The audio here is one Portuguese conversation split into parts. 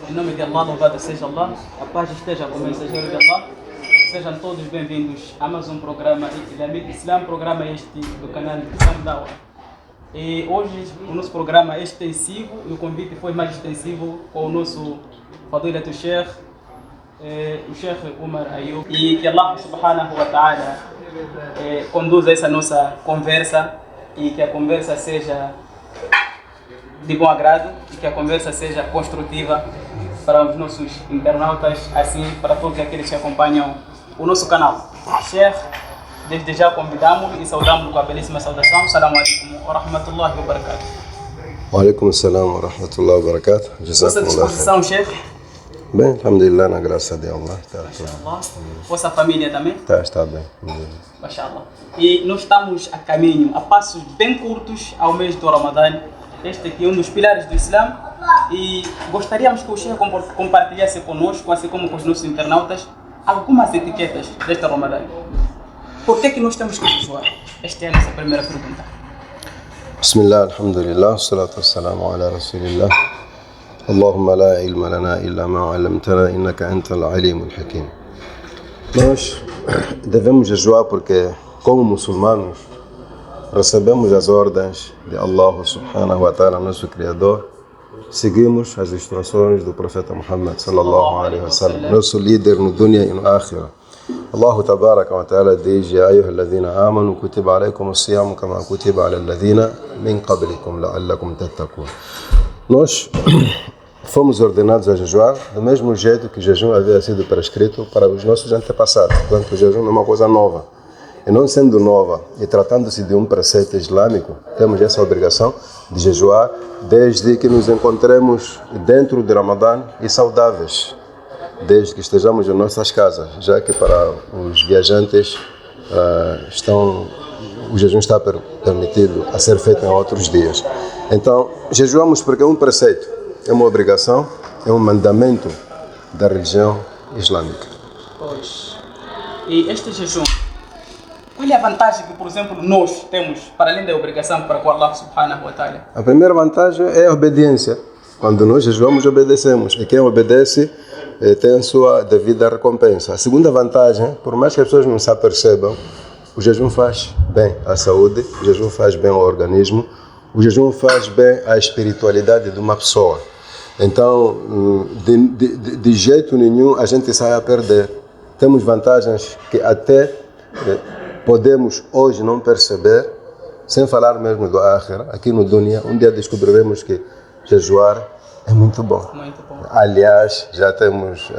Em nome de Allah, louvado seja Allah, a paz esteja com o mensageiro de Allah. Sejam todos bem-vindos a mais um programa Islam, programa este do canal Islam Dawa. E hoje o nosso programa é extensivo e o convite foi mais extensivo com o nosso Fadilat Sheikh, o Sheikh Umar Ayub. E que Allah subhanahu wa ta'ala conduza essa nossa conversa e que a conversa seja de bom agrado e que a conversa seja construtiva para os nossos internautas, assim para todos aqueles que acompanham o nosso canal. Sheikh, desde já convidamos e saudamos com a belíssima saudação. Assalamu alaikum wa rahmatullahi wa barakatuh. Wa alaikum assalam wa rahmatullahi wa barakatuh. Vossa disposição, Sheikh? Bem, alhamdulillah, na graça de Allah. Vossa família também? Está bem. Mashallah. E nós estamos a caminho, a passos bem curtos ao mês do Ramadã. Este aqui é um dos pilares do Islã e gostaríamos que o Sheikh compartilhasse conosco, assim como com os nossos internautas, algumas etiquetas deste Ramadã. Por que nós temos que jejuar? Esta é a nossa primeira pergunta. Bismillah, alhamdulillah, salatu wassalamu ala rasulillah. Allahumma la ilma lana illa ma 'allamtana innaka antal alimul hakim. Nós devemos jejuar porque, como muçulmanos, recebemos as ordens de Allah subhanahu wa ta'ala, nosso Criador. Seguimos as instruções do profeta Muhammad sallallahu alaihi wasallam, nosso líder no dunya e no akhirah. Allah tabaraka wa ta'ala diz: Ya ayyuhalladhina amanu kutiba alaykum as-siyamu kama kutiba ala alladhina min qablikum la'allakum tattaqun. Nós fomos ordenados a jejuar do mesmo jeito que o jejum havia sido prescrito para os nossos antepassados. Portanto, o jejum não é uma coisa nova. E não sendo nova e tratando-se de um preceito islâmico, temos essa obrigação de jejuar desde que nos encontremos dentro de Ramadã e saudáveis, desde que estejamos em nossas casas, já que para os viajantes o jejum está permitido a ser feito em outros dias. Então, jejuamos porque é um preceito, é uma obrigação, é um mandamento da religião islâmica. Pois. E este jejum, qual é a vantagem que, por exemplo, nós temos, para além da obrigação para com Allah subhanahu wa ta'ala? A primeira vantagem é a obediência. Quando nós jejuamos, obedecemos. E quem obedece tem a sua devida recompensa. A segunda vantagem, por mais que as pessoas não se apercebam, o jejum faz bem à saúde, o jejum faz bem ao organismo, o jejum faz bem à espiritualidade de uma pessoa. Então, de jeito nenhum, a gente sai a perder. Temos vantagens que até podemos hoje não perceber, sem falar mesmo do akhirah. Aqui no dunya, um dia descobriremos que jejuar é muito bom. Muito bom. Aliás, já temos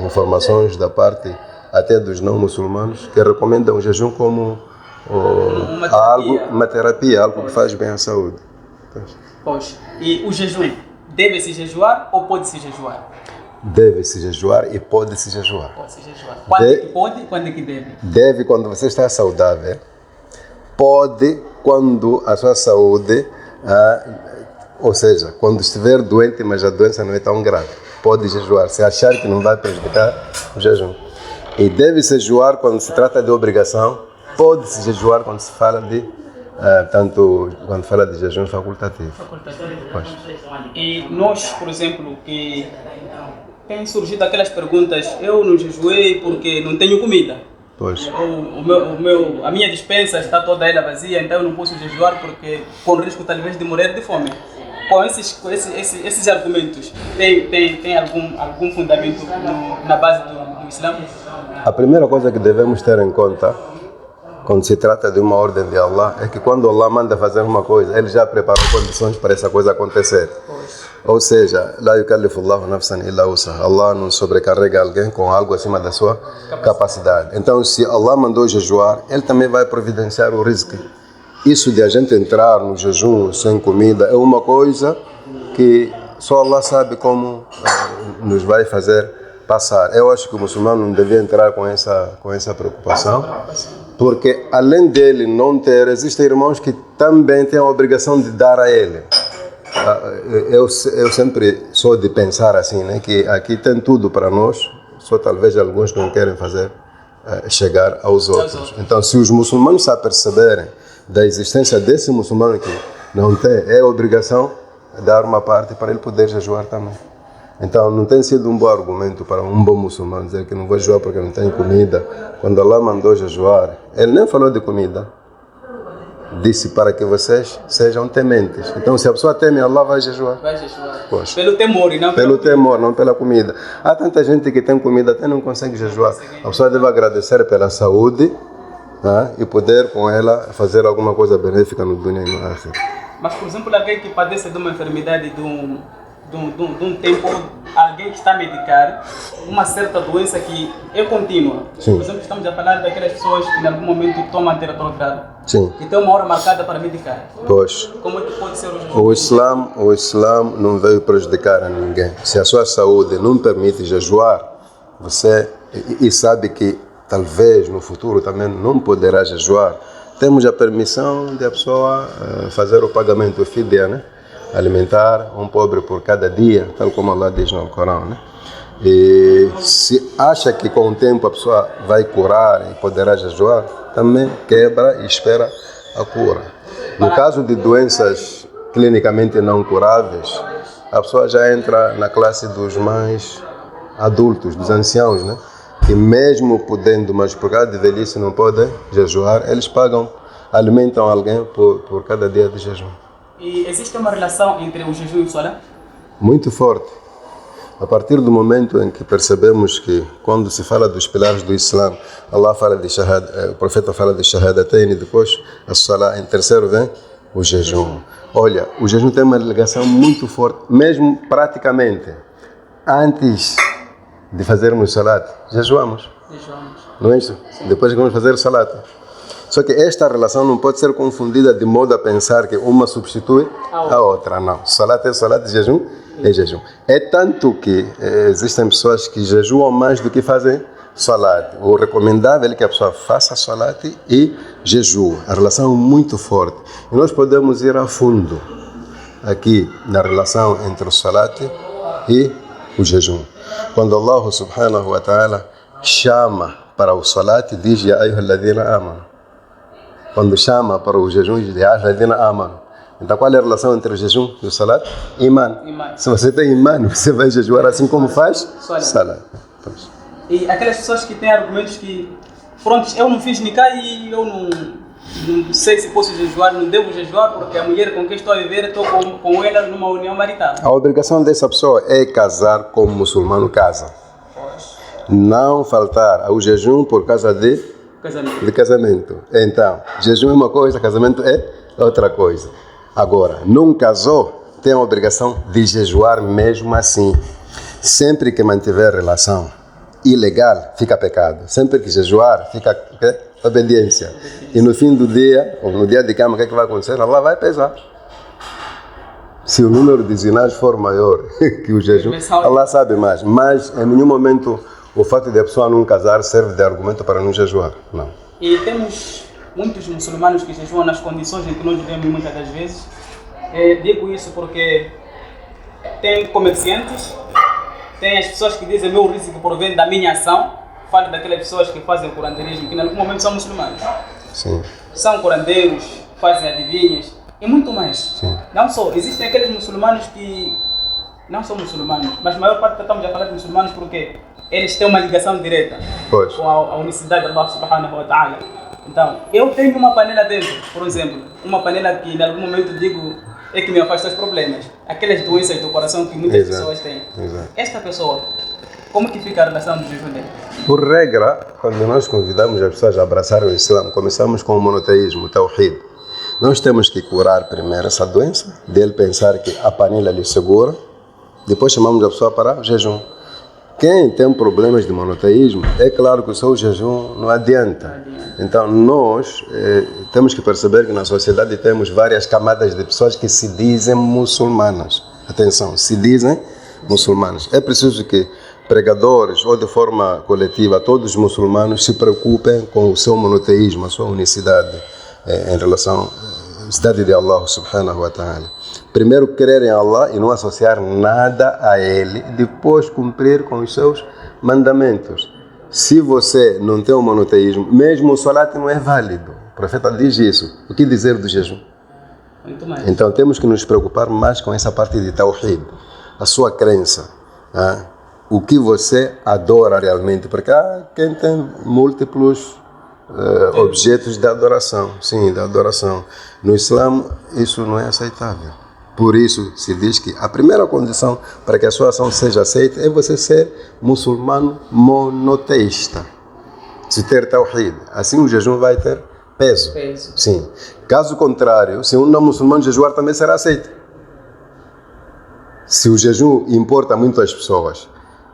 informações da parte até dos não muçulmanos que recomendam o jejum como uma terapia, algo que faz bem à saúde. Pois. E o jejum, deve-se jejuar ou pode-se jejuar? Deve-se jejuar e pode-se jejuar. Pode-se jejuar. Quando é que pode e quando é que deve? Deve quando você está saudável. Pode quando a sua saúde, ou seja, quando estiver doente, mas a doença não é tão grave. Pode jejuar, se achar que não vai prejudicar o jejum. E deve-se jejuar quando se trata de obrigação. Pode-se jejuar quando se fala de, quando fala de jejum facultativo. Pois. E nós, por exemplo, que tem surgido aquelas perguntas, eu não jejuei porque não tenho comida. Pois. A minha despensa está toda ela vazia, então eu não posso jejuar porque com risco talvez de morrer de fome. Com esses argumentos, tem algum fundamento na base do Islã? A primeira coisa que devemos ter em conta quando se trata de uma ordem de Allah é que quando Allah manda fazer uma coisa, Ele já preparou condições para essa coisa acontecer. Ou seja, la yukallifu Allahu nafsan illa wus'aha. Allah não sobrecarrega alguém com algo acima da sua capacidade. Então, se Allah mandou jejuar, Ele também vai providenciar o rizq. Isso de a gente entrar no jejum sem comida é uma coisa que só Allah sabe como nos vai fazer passar. Eu acho que o muçulmano não devia entrar com essa preocupação, porque além dele não ter, existem irmãos que também têm a obrigação de dar a ele. Eu sempre sou de pensar assim, né, que aqui tem tudo para nós, só talvez alguns não querem fazer chegar aos outros. Então, se os muçulmanos se aperceberem da existência desse muçulmano que não tem, é obrigação dar uma parte para ele poder jejuar também. Então não tem sido um bom argumento para um bom muçulmano dizer que não vou jejuar porque não tenho comida. Quando Allah mandou jejuar, ele nem falou de comida. Disse para que vocês sejam tementes. Então se a pessoa teme Allah, vai jejuar. Vai jejuar. Poxa. Pelo temor e não Pelo temor, não pela comida. Há tanta gente que tem comida até não consegue jejuar. A pessoa deve agradecer pela saúde, né, e poder com ela fazer alguma coisa benéfica no dunya e no akhirah. Mas, por exemplo, alguém que padece de uma enfermidade de um tempo, alguém que está a medicar uma certa doença que é contínua. Sim. Por exemplo, estamos a falar daquelas pessoas que em algum momento tomam antirretroviral. Sim. Que tem uma hora marcada para medicar. Pois. Como é que pode ser o jejum? O Islã não veio prejudicar a ninguém. Se a sua saúde não permite jejuar, você e sabe que talvez no futuro também não poderá jejuar, temos a permissão de a pessoa fazer o pagamento, o fidya, né? Alimentar um pobre por cada dia, tal como Allah diz no Corão, né? E se acha que com o tempo a pessoa vai curar e poderá jejuar, também quebra e espera a cura. No caso de doenças clinicamente não curáveis, a pessoa já entra na classe dos mais adultos, dos anciãos, né? Que mesmo podendo, mas por causa de velhice não podem jejuar, eles alimentam alguém por cada dia de jejum. E existe uma relação entre o jejum e o salat? Muito forte. A partir do momento em que percebemos que quando se fala dos pilares do Islã, Allah fala de shahada, o profeta fala de shahadatain e depois a salat, em terceiro vem o jejum. Olha, o jejum tem uma ligação muito forte, mesmo praticamente antes de fazermos salat, jejuamos. Não é isso? Sim. Depois que vamos fazer salat. Só que esta relação não pode ser confundida de modo a pensar que uma substitui a outra. Não. Salat é salat, jejum é jejum. É tanto que existem pessoas que jejuam mais do que fazem salat. O recomendável é que a pessoa faça salat e jejua. A relação é muito forte. E nós podemos ir a fundo aqui na relação entre o salat e o jejum. Quando Allah subhanahu wa ta'ala chama para o salat, diz Ya ayyuhalladhina amanu. Quando chama para o jejum, diz Ya ayyuhalladhina amanu. Então qual é a relação entre o jejum e o salat? Iman. Se você tem iman, você vai jejuar assim como faz salat. E aquelas pessoas que têm argumentos que, pronto, eu não fiz nikah e eu não sei se posso jejuar, não devo jejuar porque a mulher com quem estou a viver, estou com ela numa união marital. A obrigação dessa pessoa é casar como o muçulmano casa. Não faltar ao jejum por causa de casamento. Então, jejum é uma coisa, casamento é outra coisa. Agora, não casou, tem a obrigação de jejuar mesmo assim. Sempre que mantiver relação ilegal, fica pecado. Sempre que jejuar, fica obediência. E no fim do dia, ou no dia de cama, o que vai acontecer? Allah vai pesar. Se o número de zinás for maior que o jejum, Allah sabe mais. Mas em nenhum momento o fato de a pessoa não casar serve de argumento para não jejuar. Não. E temos muitos muçulmanos que jejuam nas condições em que nós vivemos muitas das vezes. Digo isso porque tem comerciantes, tem as pessoas que dizem meu risco provém da minha ação. Falo daquelas pessoas que fazem curandeirismo, que em algum momento são muçulmanos. Sim. São curandeiros, fazem adivinhas e muito mais. Sim. Não só, existem aqueles muçulmanos que não são muçulmanos, mas a maior parte estamos a falar de muçulmanos porque eles têm uma ligação direta com a unicidade de Allah subhanahu wa ta'ala. Então, eu tenho uma panela dentro, por exemplo, uma panela que em algum momento digo é que me afasta os problemas, aquelas doenças do coração que muitas pessoas têm. Exato. Esta pessoa, como que fica a relação do jejum dele? Por regra, quando nós convidamos as pessoas a abraçar o Islã, começamos com o monoteísmo, o tawhid. Nós temos que curar primeiro essa doença, dele pensar que a panela lhe segura, depois chamamos a pessoa para o jejum. Quem tem problemas de monoteísmo, é claro que o seu jejum não adianta. Então nós temos que perceber que na sociedade temos várias camadas de pessoas que se dizem muçulmanas. Atenção, se dizem muçulmanas. É preciso que pregadores ou de forma coletiva, todos os muçulmanos se preocupem com o seu monoteísmo, a sua unicidade em relação à unicidade de Allah subhanahu wa ta'ala. Primeiro crer em Allah e não associar nada a Ele, depois cumprir com os seus mandamentos. Se você não tem o monoteísmo, mesmo o salat não é válido. O profeta diz isso. O que dizer do jejum? Muito mais. Então temos que nos preocupar mais com essa parte de tawhid, a sua crença. o que você adora realmente, porque há quem tem múltiplos objetos de adoração, sim, de adoração. No Islã isso não é aceitável. Por isso se diz que a primeira condição para que a sua ação seja aceita é você ser muçulmano monoteísta, se ter tawhid. Assim o jejum vai ter peso. Sim. Caso contrário, se um não muçulmano jejuar também será aceito. Se o jejum importa muito às pessoas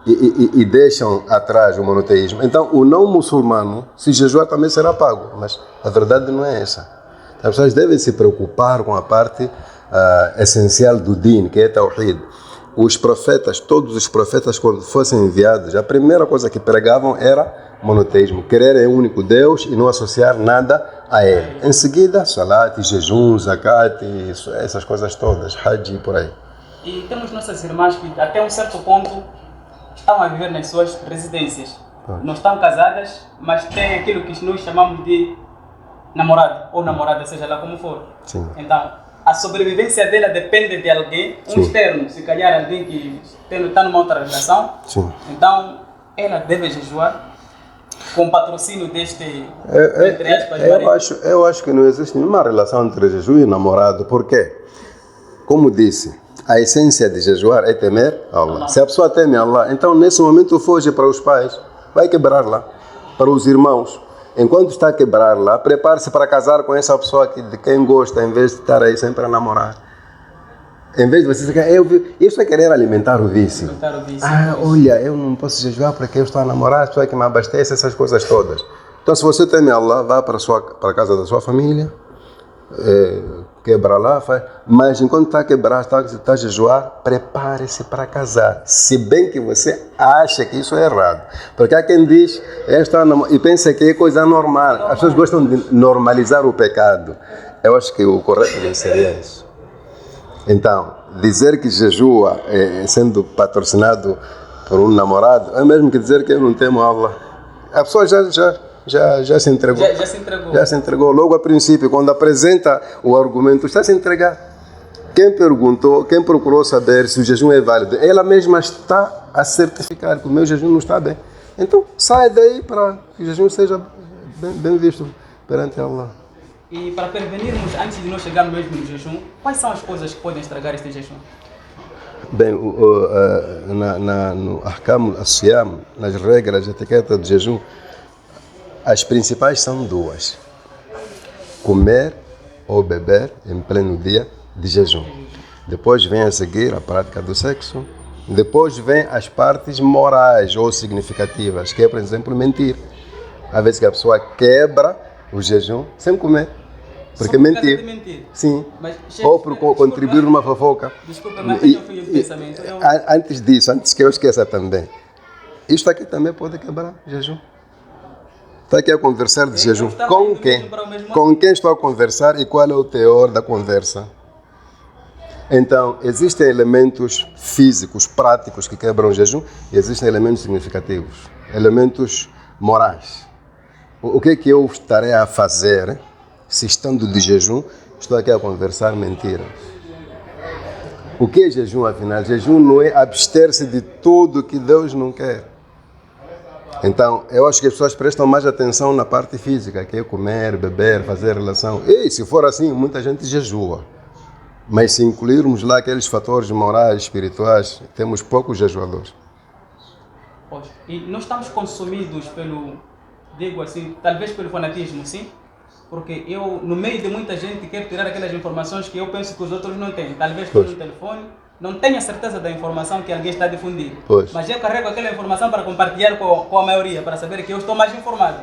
e deixam atrás o monoteísmo, então o não muçulmano, se jejuar, também será pago. Mas a verdade não é essa. As pessoas devem se preocupar com a parte essencial do din, que é tawhid. Os profetas, todos os profetas, quando fossem enviados, a primeira coisa que pregavam era monoteísmo, querer é o único Deus e não associar nada a ele. Em seguida, salat, jejum, zakat, essas coisas todas, hajj e por aí. E temos nossas irmãs que até um certo ponto estão a viver nas suas residências. Não estão casadas, mas têm aquilo que nós chamamos de namorado ou namorada, seja lá como for. Sim. Então, a sobrevivência dela depende de alguém, externo, se calhar alguém que está numa outra relação. Sim. Então, ela deve jejuar com o patrocínio deste, entre aspas, eu acho que não existe nenhuma relação entre jejum e namorado. Por quê? Como disse, a essência de jejuar é temer Allah. Se a pessoa teme Allah, então nesse momento foge para os pais, vai quebrar lá, para os irmãos. Enquanto está a quebrar lá, prepare-se para casar com essa pessoa de quem gosta, em vez de estar aí sempre a namorar. Em vez de você dizer, isso é querer alimentar o vício. Olha, eu não posso jejuar porque eu estou a namorar, a pessoa que me abastece, essas coisas todas. Então, se você teme Allah, vá para a casa da sua família, quebra lá, mas enquanto está a quebrar, está a jejuar, prepare-se para casar. Se bem que você acha que isso é errado. Porque há quem diz, e pensa que é coisa normal. As pessoas gostam de normalizar o pecado. Eu acho que o correto não seria isso. Então, dizer que jejua sendo patrocinado por um namorado, é mesmo que dizer que eu não temo Allah. A pessoa já se entregou. Já se entregou. Logo a princípio, quando apresenta o argumento, está a se entregar. Quem perguntou, quem procurou saber se o jejum é válido, ela mesma está a certificar que o meu jejum não está bem. Então, sai daí para que o jejum seja bem visto perante Allah. E para prevenirmos, antes de nós chegarmos mesmo no jejum, quais são as coisas que podem estragar este jejum? Bem, no Ahkam al-Siyam, nas regras de etiqueta de jejum, as principais são duas: comer ou beber em pleno dia de jejum. Depois vem a seguir a prática do sexo. Depois vem as partes morais ou significativas, que é, por exemplo, mentir. Às vezes que a pessoa quebra o jejum sem comer. Porque mentir. Sim. Mas, chefe, ou por contribuir numa fofoca. Desculpa, mas tenho um pensamento. Antes disso, antes que eu esqueça também, isto aqui também pode quebrar o jejum. Está aqui a conversar de jejum. Com quem? Com quem estou a conversar e qual é o teor da conversa? Então, existem elementos físicos, práticos que quebram o jejum e existem elementos significativos, elementos morais. O que é que eu estarei a fazer se estando de jejum estou aqui a conversar mentiras? O que é jejum, afinal? Jejum não é abster-se de tudo que Deus não quer. Então, eu acho que as pessoas prestam mais atenção na parte física, que é comer, beber, fazer relação. E se for assim, muita gente jejua. Mas se incluirmos lá aqueles fatores morais, espirituais, temos poucos jejuadores. E nós estamos consumidos pelo, digo assim, talvez pelo fanatismo, sim? Porque eu, no meio de muita gente, quero tirar aquelas informações que eu penso que os outros não têm. Talvez pelo telefone, não tenha certeza da informação que alguém está a difundir. Mas eu carrego aquela informação para compartilhar com a maioria, para saber que eu estou mais informado.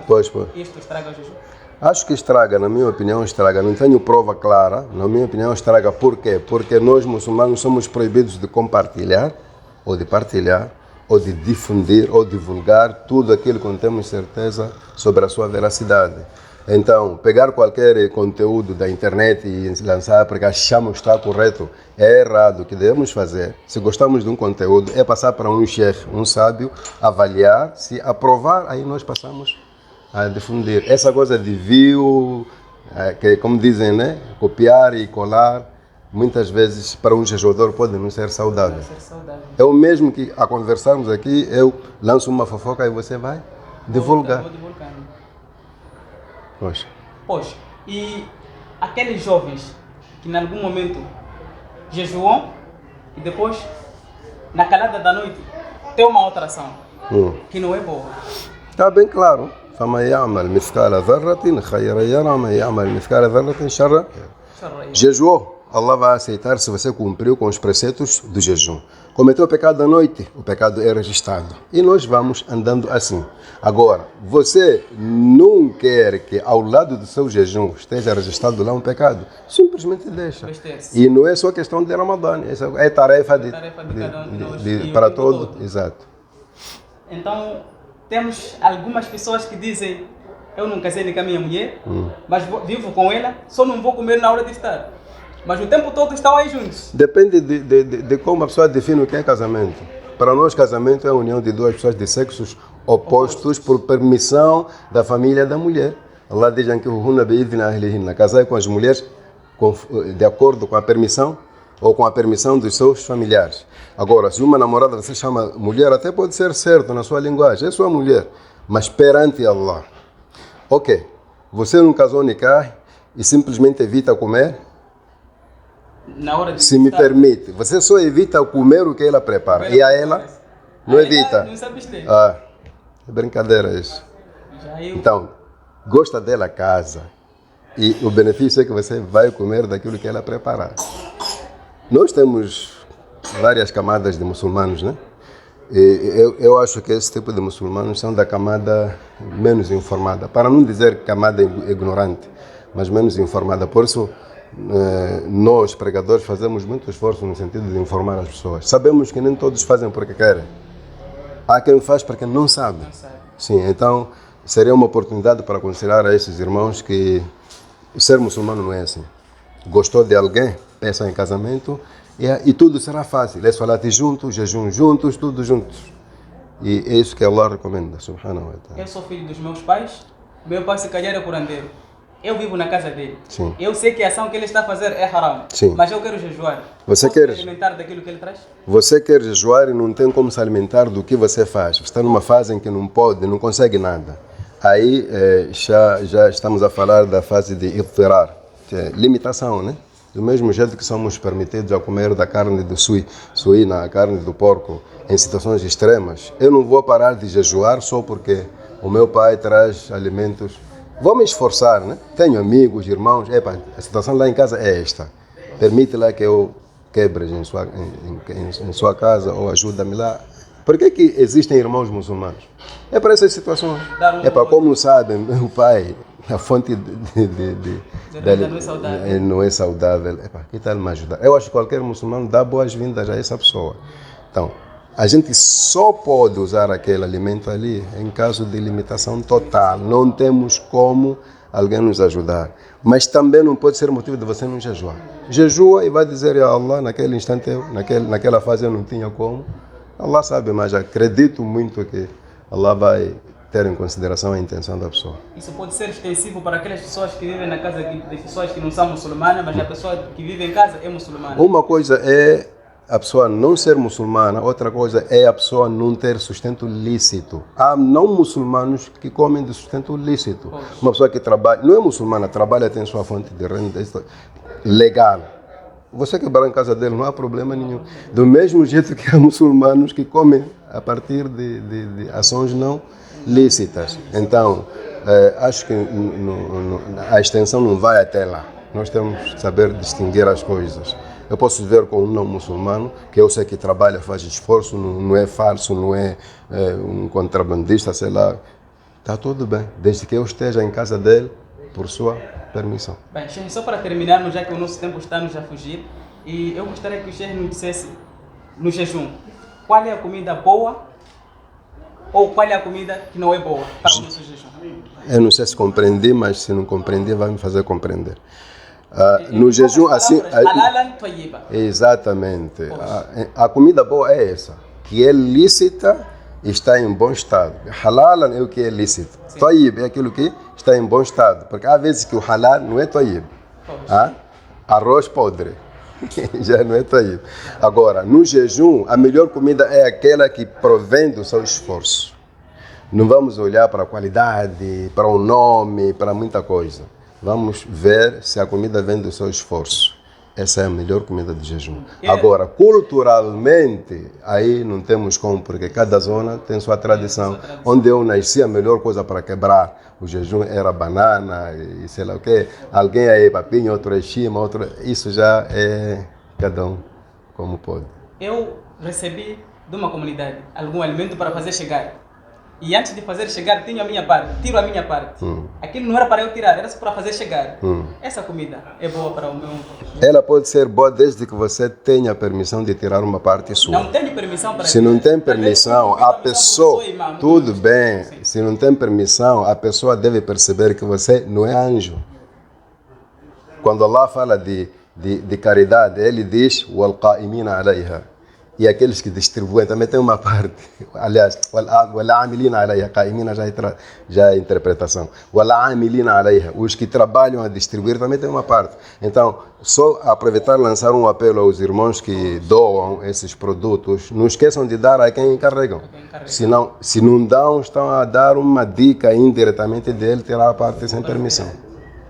Isto estraga o jejum? Acho que estraga, na minha opinião estraga. Não tenho prova clara, na minha opinião estraga. Por quê? Porque nós muçulmanos somos proibidos de compartilhar, ou de partilhar, ou de difundir, ou divulgar tudo aquilo que não temos certeza sobre a sua veracidade. Então, pegar qualquer conteúdo da internet e lançar porque achamos que está correto é errado. O que devemos fazer, se gostamos de um conteúdo, é passar para um sheikh, um sábio, avaliar, se aprovar, aí nós passamos a difundir. Essa coisa de view, que como dizem, né? Copiar e colar, muitas vezes para um jejuador pode não ser saudável. Ser saudável. É o mesmo que a conversarmos aqui, eu lanço uma fofoca e você vai divulgar. Vou divulgar. Poxa. Pois, e aqueles jovens que em algum momento jejuam e depois, na calada da noite, tem uma outra ação que não é boa. Está bem claro. فَمَنْ يَعْمَلْ مِثْقَالَ ذَرَّةٍ خَيْرًا يَرَهُ وَمَنْ يَعْمَلْ مِثْقَالَ ذَرَّةٍ شَرًّا يَرَهُ. Jejuou, Allah vai aceitar se você cumpriu com os preceitos do jejum. Cometeu o pecado à noite, o pecado é registrado. E nós vamos andando assim. Agora, você não quer que ao lado do seu jejum esteja registrado lá um pecado, simplesmente deixa. E não é só questão de Ramadã, é tarefa para todo. Exato. Então, temos algumas pessoas que dizem: eu não casei nem com a minha mulher, mas vivo com ela, só não vou comer na hora de estar. Mas o tempo todo estão aí juntos. Depende de como a pessoa define o que é casamento. Para nós, casamento é a união de duas pessoas de sexos opostos por permissão da família da mulher. Allah diz que casai com as mulheres de acordo com a permissão ou com a permissão dos seus familiares. Agora, se uma namorada você chama mulher, até pode ser certo na sua linguagem, é sua mulher, mas perante Allah. Ok, você não casou nikah e simplesmente evita comer? Na hora de se me permite, você só evita comer o que ela prepara. E a ela não evita. Não sabe ter. É brincadeira isso. Então, gosta dela, casa. E o benefício é que você vai comer daquilo que ela preparar. Nós temos várias camadas de muçulmanos, né? E eu acho que esse tipo de muçulmanos são da camada menos informada. Para não dizer camada ignorante, mas menos informada. Por isso, nós, pregadores, fazemos muito esforço no sentido de informar as pessoas. Sabemos que nem todos fazem porque querem. Há quem faz porque não sabe. Sim, então seria uma oportunidade para aconselhar a esses irmãos que ser muçulmano não é assim. Gostou de alguém, peça em casamento e tudo será fácil. É salat juntos, jejum juntos, tudo juntos. E é isso que Allah recomenda, subhanahu wa ta'ala. Eu sou filho dos meus pais, meu pai se calhar é curandeiro. Eu vivo na casa dele. Sim. Eu sei que a ação que ele está a fazer é haram. Sim. Mas eu quero jejuar. Você Posso quer me alimentar daquilo que ele traz? Você quer jejuar e não tem como se alimentar do que você faz. Você está numa fase em que não pode, não consegue nada. Aí já estamos a falar da fase de iftirar, que é limitação, né? Do mesmo jeito que somos permitidos a comer da carne do suína, a carne do porco, em situações extremas. Eu não vou parar de jejuar só porque o meu pai traz alimentos. Vou me esforçar, né? Tenho amigos, irmãos. Epa, a situação lá em casa é esta. Permite lá que eu quebre em sua casa ou ajuda-me lá. Por que existem irmãos muçulmanos? É para essas situações. É para como sabem, meu pai, a fonte dele não é saudável. Epa, que tal me ajudar? Eu acho que qualquer muçulmano dá boas-vindas a essa pessoa. Então, a gente só pode usar aquele alimento ali em caso de limitação total. Não temos como alguém nos ajudar. Mas também não pode ser motivo de você não jejuar. Jejua e vai dizer a Allah, naquele instante, naquela fase eu não tinha como. Allah sabe, mas acredito muito que Allah vai ter em consideração a intenção da pessoa. Isso pode ser extensivo para aquelas pessoas que vivem na casa de pessoas que não são muçulmanas, mas a pessoa que vive em casa é muçulmana. Uma coisa é a pessoa não ser muçulmana, outra coisa é a pessoa não ter sustento lícito. Há não muçulmanos que comem de sustento lícito. Uma pessoa que trabalha, não é muçulmana, trabalha, tem sua fonte de renda legal. Você quebrar em casa dele, não há problema nenhum. Do mesmo jeito que há muçulmanos que comem a partir de ações não lícitas. Então, acho que a extensão não vai até lá. Nós temos que saber distinguir as coisas. Eu posso ver com um não muçulmano, que eu sei que trabalha, faz esforço, não é falso, não é um contrabandista, sei lá. Está tudo bem, desde que eu esteja em casa dele, por sua permissão. Bem, Sheikh, só para terminarmos, já que o nosso tempo está nos a fugir, e eu gostaria que o Sheikh nos dissesse, no jejum, qual é a comida boa ou qual é a comida que não é boa para o nosso jejum? Eu não sei se compreendi, mas se não compreendi, vai me fazer compreender. No jejum, assim. Exatamente. A comida boa é essa, que é lícita e está em bom estado. Halal é o que é lícito. Tayyib é aquilo que está em bom estado. Porque há vezes que o halal não é tayyib. Arroz podre. Já não é taíbe. Agora, no jejum, a melhor comida é aquela que provém do seu esforço. Não vamos olhar para a qualidade, para o nome, para muita coisa. Vamos ver se a comida vem do seu esforço. Essa é a melhor comida de jejum. Agora, culturalmente, aí não temos como, porque cada zona tem sua tradição. Onde eu nasci, a melhor coisa para quebrar o jejum era banana e sei lá o quê. Alguém aí é papinho, outro é chima, outro... Isso já é cada um como pode. Eu recebi de uma comunidade algum alimento para fazer chegar. E antes de fazer chegar, tenho a minha parte, tiro a minha parte. Aquilo não era para eu tirar, era só para fazer chegar. Essa comida é boa para o meu... Ela pode ser boa desde que você tenha permissão de tirar uma parte sua. Não tenho permissão para Se não tem permissão, a pessoa... Tudo bem. Se não tem permissão, a pessoa deve perceber que você não é anjo. Quando Allah fala de caridade, ele diz وَالْقَائِمِينَ عَلَيْهَا. E aqueles que distribuem também tem uma parte. Aliás, وَالْعَامِلِينَ عَلَيْهَا. قَائِمِينَ já é interpretação. وَالْعَامِلِينَ عَلَيْهَا. Os que trabalham a distribuir também tem uma parte. Então, só aproveitar e lançar um apelo aos irmãos que doam esses produtos. Não esqueçam de dar a quem encarregam. Senão, se não dão, estão a dar uma dica indiretamente dele tirar a parte sem permissão.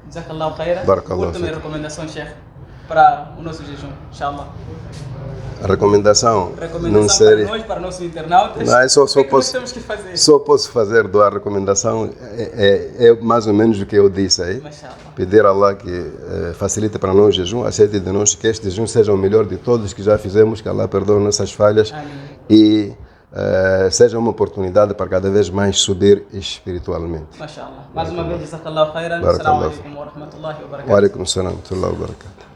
Jazakallahu khairan. Barakallahu Última fiik. recomendação, Sheikh, para o nosso jejum, inshallah. A recomendação não Recomendação seria... para nós, para nossos internautas. Não, O que nós temos que fazer? Só posso fazer doar recomendação, é mais ou menos o que eu disse aí. Mashallah. Pedir a Allah que facilite para nós o jejum, aceite de nós que este jejum seja o melhor de todos que já fizemos, que Allah perdoe nossas falhas. Amém. E seja uma oportunidade para cada vez mais subir espiritualmente. Mashallah. Mais uma vez, jazakallahu khairan. Barakallahu Assalamu alaikum wa rahmatullahi wa barakatuh. Wa alaikum salam wa rahmatullahi wa barakatuh.